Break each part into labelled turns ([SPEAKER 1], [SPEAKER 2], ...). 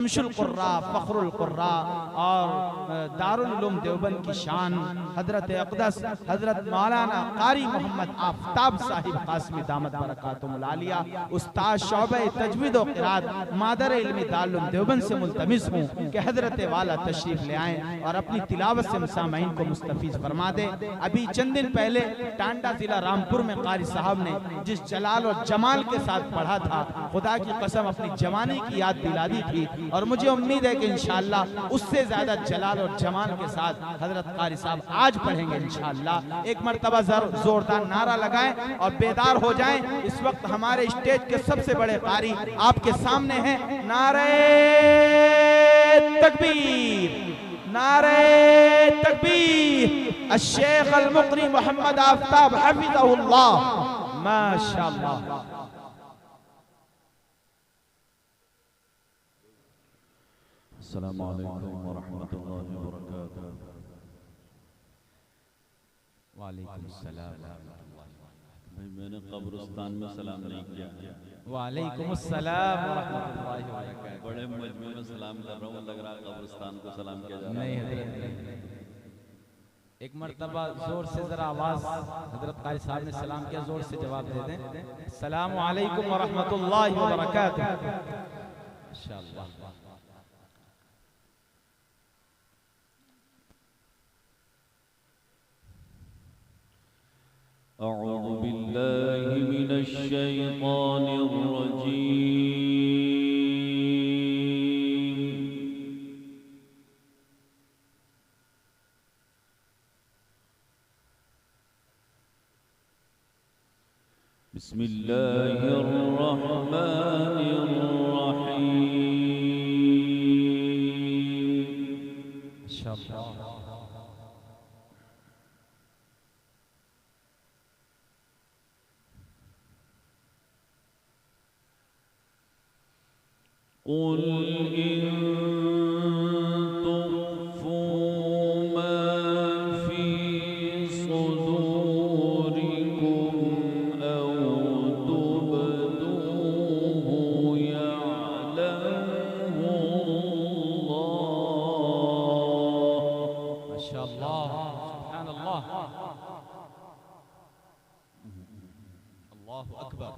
[SPEAKER 1] शमशुल कुर्रा, फ़ख्रुल कुर्रा और दारुल उलूम देवबंद की शान हजरत अक़दस हजरत मौलाना क़ारी मोहम्मद आफ़ताब साहिब क़ासिमी दामत बरकातुहुल आलिया उस्ताद शौबे तजवीद व क़िराअत मादर इल्मी दारुल देवबंद से मुल्तमिस हूँ कि हजरत वाला तशरीफ़ ले आएँ और अपनी तिलावत से सामईन को मुस्तफ़ीज़ फरमा दे। अभी चंद दिन पहले टांडा जिला रामपुर में क़ारी साहब ने जिस जलाल और जमाल के साथ पढ़ा था, खुदा की कसम अपनी जवानी की याद दिला दी थी और मुझे उम्मीद है कि इंशाअल्लाह उससे ज्यादा जलाल और जमाल के साथ हजरत क़ारी साहब आज पढ़ेंगे इंशाअल्लाह। एक मर्तबा जोरदार नारा लगाएं और बेदार हो जाएं। इस वक्त हमारे स्टेज के सबसे बड़े क़ारी आपके सामने हैं। नारे तकबीर, नारे तकबीर। अश-शेख अल-मुक़री मोहम्मद आफ़ताब हफ़िज़हुल्लाह, माशाअल्लाह।
[SPEAKER 2] अस्सलामु अलैकुम व रहमतुल्लाहि व बरकातुहू।
[SPEAKER 1] वालेकुम अस्सलाम।
[SPEAKER 2] भाई मैंने कब्रिस्तान में सलाम नहीं किया।
[SPEAKER 1] वालेकुम अस्सलाम व रहमतुल्लाहि व बरकातुहू।
[SPEAKER 2] बड़े मजमू में सलाम कर रहा हूँ, लग रहा है कब्रिस्तान को सलाम किया जा रहा है।
[SPEAKER 1] नहीं हजरत, एक मर्तबा जोर से जरा आवाज, हजरत क़ारी साहब ने सलाम किया, जोर से जवाब दे दें। अस्सलामु अलैकुम व रहमतुल्लाहि व बरकातुहू। इंशाअल्लाह।
[SPEAKER 2] अऊज़ु बिल्लाहि मिनश शैतानिर रजीम। बिस्मिल्लाहिर रहमानिर रहीम।
[SPEAKER 1] इंशाअल्लाह।
[SPEAKER 2] कुल इन तुख्फू मा फी सुदूरिकुम औ तुबदूहु यअलमहु अल्लाह।
[SPEAKER 1] माशाअल्लाह, सुब्हानअल्लाह, अल्लाहु अकबर।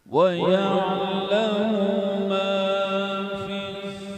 [SPEAKER 2] वयअलमु मा फिस्समावाति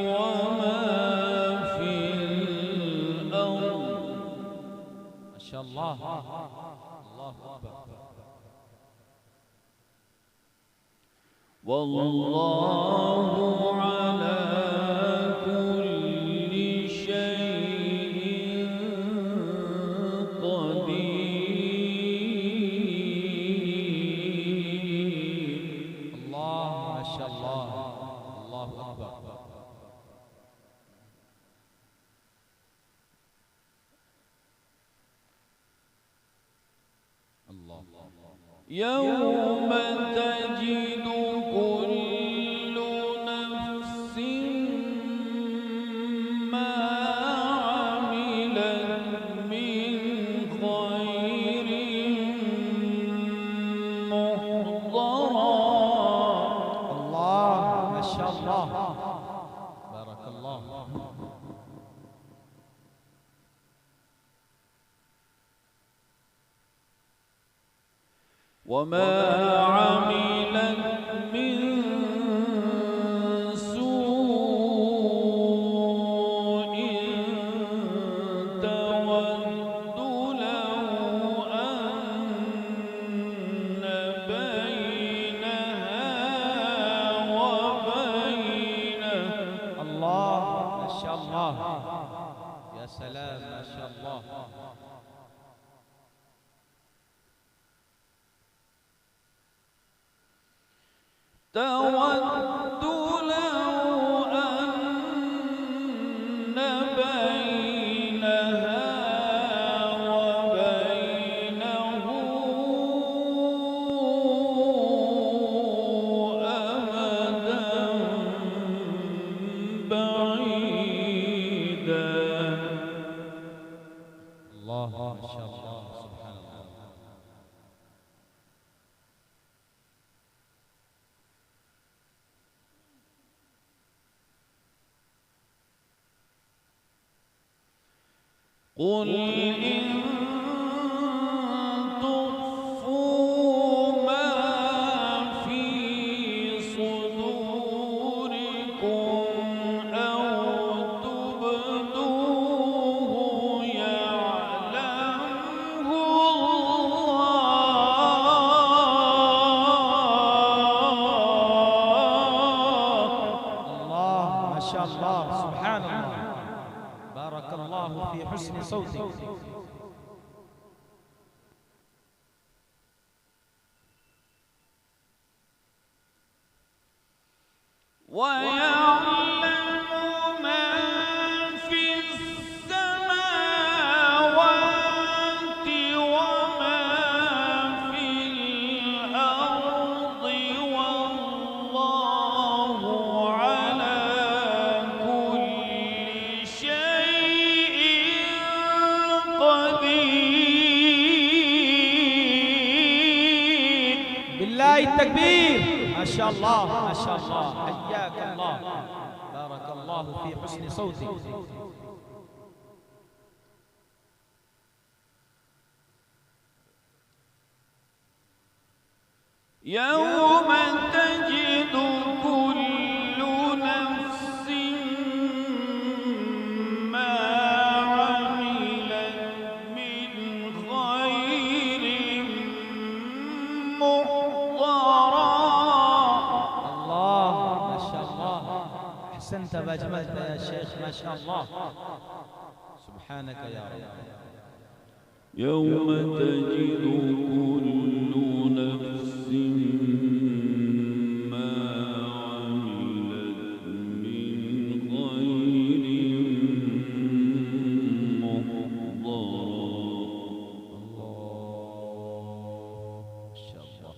[SPEAKER 2] वमा फिल अर्द।
[SPEAKER 1] माशाअल्लाह, अल्लाहु अकबर।
[SPEAKER 2] वल्लाहु अला कुल्ली शैइन क़दीर।
[SPEAKER 1] अल्लाह, माशाअल्लाह, अल्लाहु अकबर। अल्लाह।
[SPEAKER 2] यौम तजिदु कुल्लु नफ्सिन मा अमिलत मिन खैरिन मुहदरा।
[SPEAKER 1] अल्लाह, माशाअल्लाह, बारकल्लाह।
[SPEAKER 2] वमा अमिलत मिन सूइन तवद्दु लौ अन्न बैनहा व बैनह।
[SPEAKER 1] अल्लाह, माशाअल्लाह, या सलाम, माशाअल्लाह।
[SPEAKER 2] तवद्दु लौ अन्न बैनहा व बैनहु अमदन बईदा।
[SPEAKER 1] अल्लाह, माशाअल्लाह,
[SPEAKER 2] قل إن تخفوا ما في صدوركم أو تبدوه يعلمه
[SPEAKER 1] الله. ما شاء الله، سبحان الله، بارك الله في حسن صوتك.
[SPEAKER 2] ويعلم ما في السماوات وما في الأرض والله على كل شيء قدير.
[SPEAKER 1] بالله التكبير. ما شاء الله، ما شاء الله، حياك الله، بارك الله في حسن صوتك.
[SPEAKER 2] يوم تجد كل نفس ما عملت من خير محضرا.
[SPEAKER 1] الله، ما شاء الله، أحسنت وأجملت يا شيخ، ما شاء الله، سبحانك يا رب.
[SPEAKER 2] يوم تجد كل نفس ما عملت من خير محضرا.
[SPEAKER 1] ما شاء الله.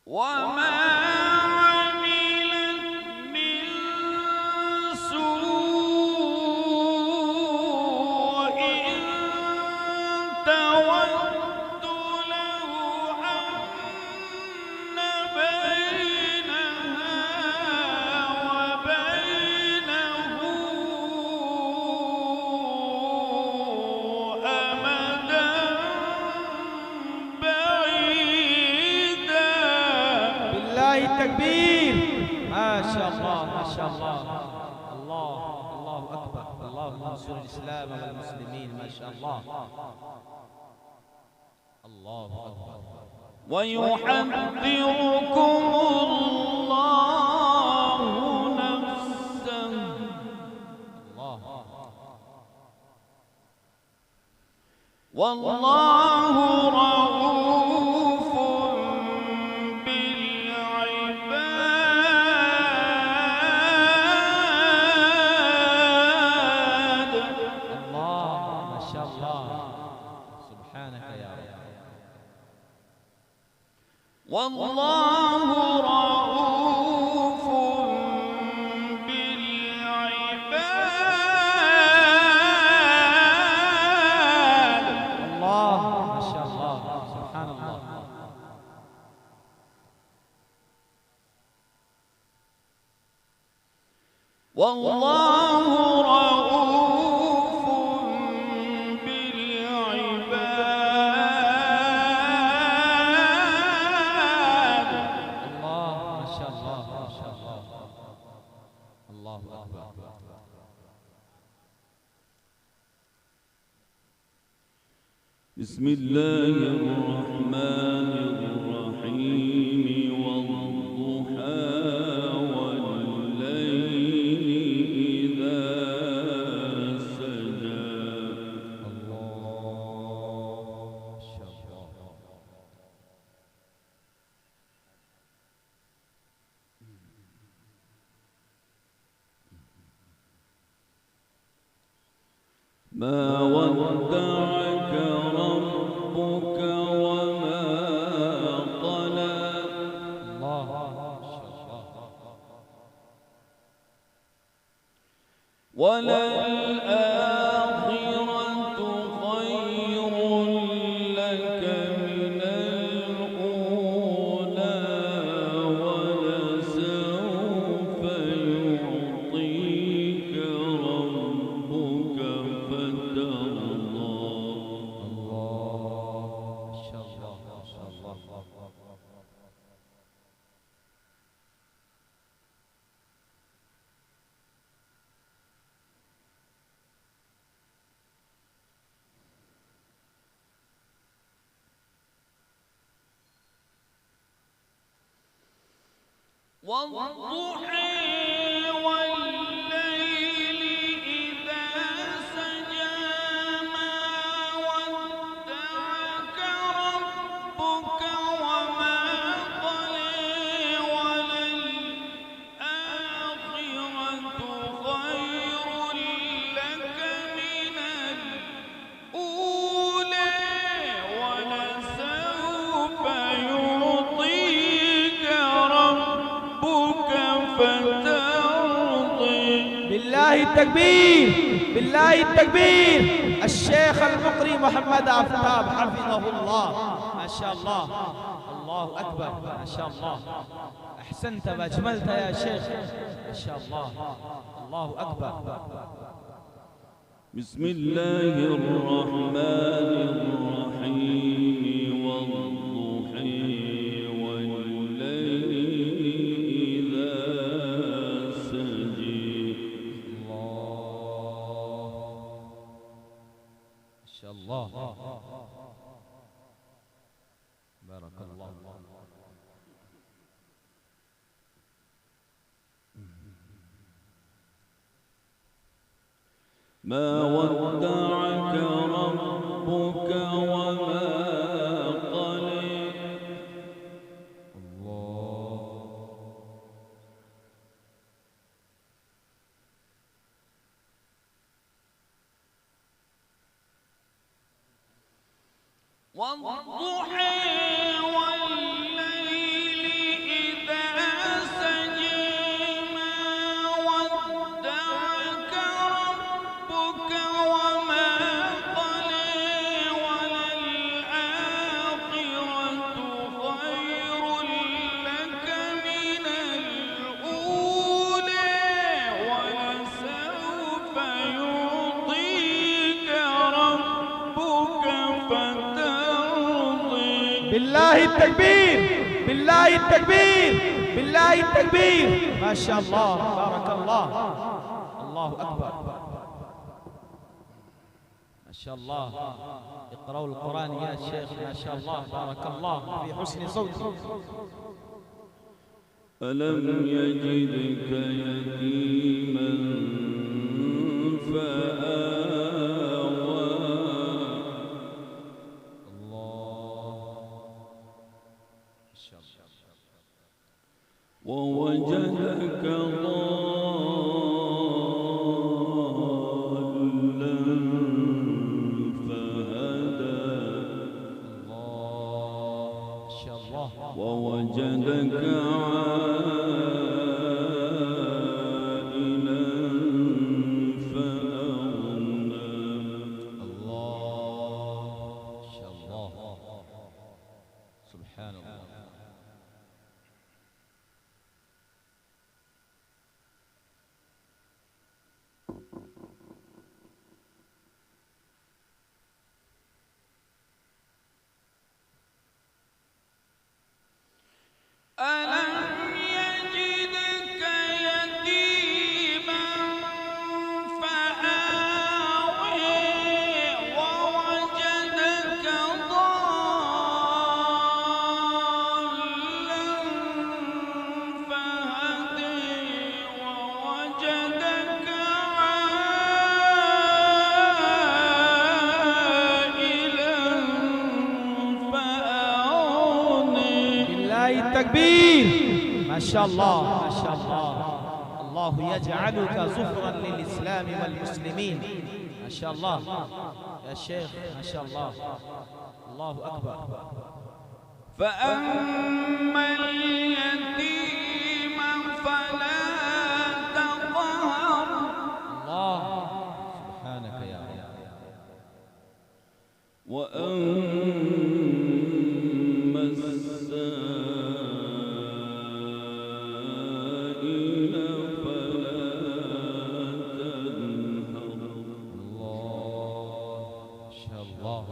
[SPEAKER 2] وما عملت من سوء تود لو أن بينها وبينه أمدا بعيدا.
[SPEAKER 1] بالله التكبير. ما شاء الله، ما شاء الله، الله، الله أكبر، اللهم انصر الإسلام والمسلمين. ما شاء الله، الله أكبر.
[SPEAKER 2] ويحذركم الله نفسه
[SPEAKER 1] الله.
[SPEAKER 2] والله رؤوف بالعباد.
[SPEAKER 1] الله، ما شاء الله، سبحانك يا رب.
[SPEAKER 2] والله رؤوف بالعباد.
[SPEAKER 1] الله، ما شاء الله، سبحان الله.
[SPEAKER 2] والله رؤوف بالعباد.
[SPEAKER 1] الله، ما شاء الله، ما شاء الله، الله أكبر.
[SPEAKER 2] بسم الله الرحمن الرحيم. والضحى والليل إذا سجى.
[SPEAKER 1] الله، ما شاء الله.
[SPEAKER 2] ما ودعك ربك وما قلى.
[SPEAKER 1] الله، ما شاء الله.
[SPEAKER 2] وللآخرة خير لك من الأولى.
[SPEAKER 1] التكبير، بالله التكبير. الشيخ المقري محمد آفتاب حفظه الله. ما شاء الله، الله أكبر، ما شاء الله. أحسنت وأجملت يا شيخ، ما شاء الله، الله أكبر.
[SPEAKER 2] بسم الله الرحمن الرحيم والضحى والليل إذا سجى.
[SPEAKER 1] ما شاء الله، بارك الله.
[SPEAKER 2] ما ودعك ربك وما قلى.
[SPEAKER 3] والضحى والليل إذا سجى ما ودعك ربك وما قلى وللآخرة خير لك من الأولى ولسوف يعطيك ربك فترضى.
[SPEAKER 1] بالله التكبير، بالله التكبير، بالله التكبير. ما شاء الله، بارك الله، الله أكبر، ما شاء الله. اقرأوا القرآن يا شيخ، ما شاء الله، بارك الله في حسن صوتك.
[SPEAKER 2] ألم يجدك يتيما فآوى. ووجدك ضالا فهدى.
[SPEAKER 1] ما شاء الله.
[SPEAKER 2] ووجدك عائلا فأغنى.
[SPEAKER 1] الله، ما شاء الله، سبحان الله.
[SPEAKER 3] ألم يجدك يتيما فآوى ووجدك ضالا فهدى ووجدك عائلا فأغنى.
[SPEAKER 1] بالله التكبير. ما شاء الله، ما شاء الله. الله يجعلك ظفرا للإسلام والمسلمين. ما شاء الله يا شيخ، ما شاء الله، الله أكبر.
[SPEAKER 3] فأما اليتيم فلا تقهر.
[SPEAKER 1] الله، سبحانك يا رب.
[SPEAKER 2] وأما السائل فلا تنهر.
[SPEAKER 1] الله، ما شاء الله،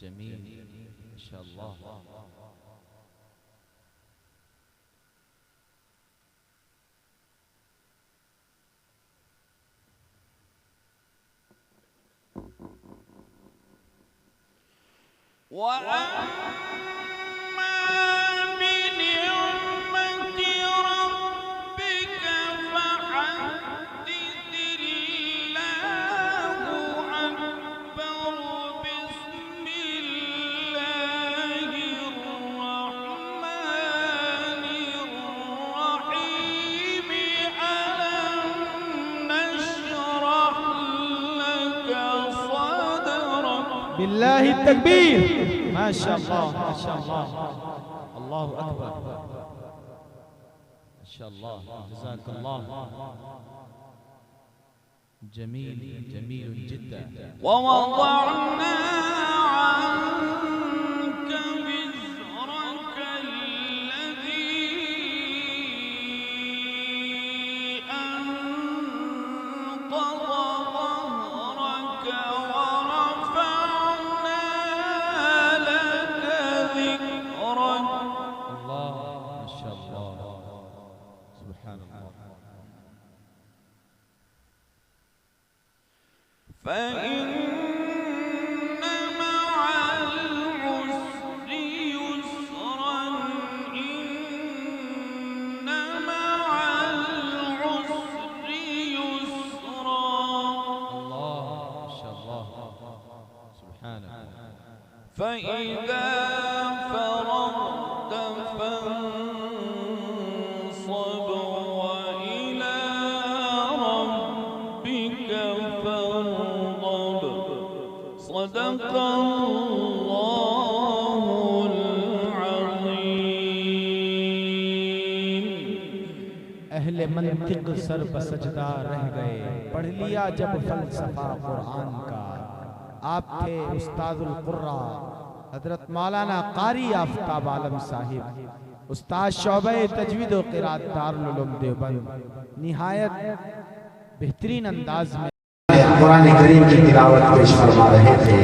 [SPEAKER 1] جميل، ما شاء الله.
[SPEAKER 3] وأما بنعمة
[SPEAKER 1] लिल्लाहि तकबीर। माशाअल्लाह माशाअल्लाह, अल्लाहु अकबर, माशाअल्लाह, जज़ाकल्लाह, जमील जमील जिद्दन।
[SPEAKER 3] ववضعنا عنك وزرك الذي أنقض ظهرك ورفعنا لك ذكرك.
[SPEAKER 1] الله ما شاء الله، سبحان الله.
[SPEAKER 3] فإن مع العسر يسرا، إن مع العسر يسرا.
[SPEAKER 1] الله ما شاء الله، سبحانه.
[SPEAKER 3] فإذا فرغت فانصب وإلى ربك فارغب. صدق الله العظيم.
[SPEAKER 1] अहले मंतिक सर बसजदा रह गए, पढ़ लिया जब फलसफा कुरान का। आप थे उस्तादुल कुर्रा हजरत मौलाना कारी आफ्ताब आलम साहिब, उस्ताद शोबे तजवीद व क़िरात दारुल उलूम देवबंद। निहायत बेहतरीन अंदाज में कुरान करीम की तिलावत पेश फरमा रहे थे।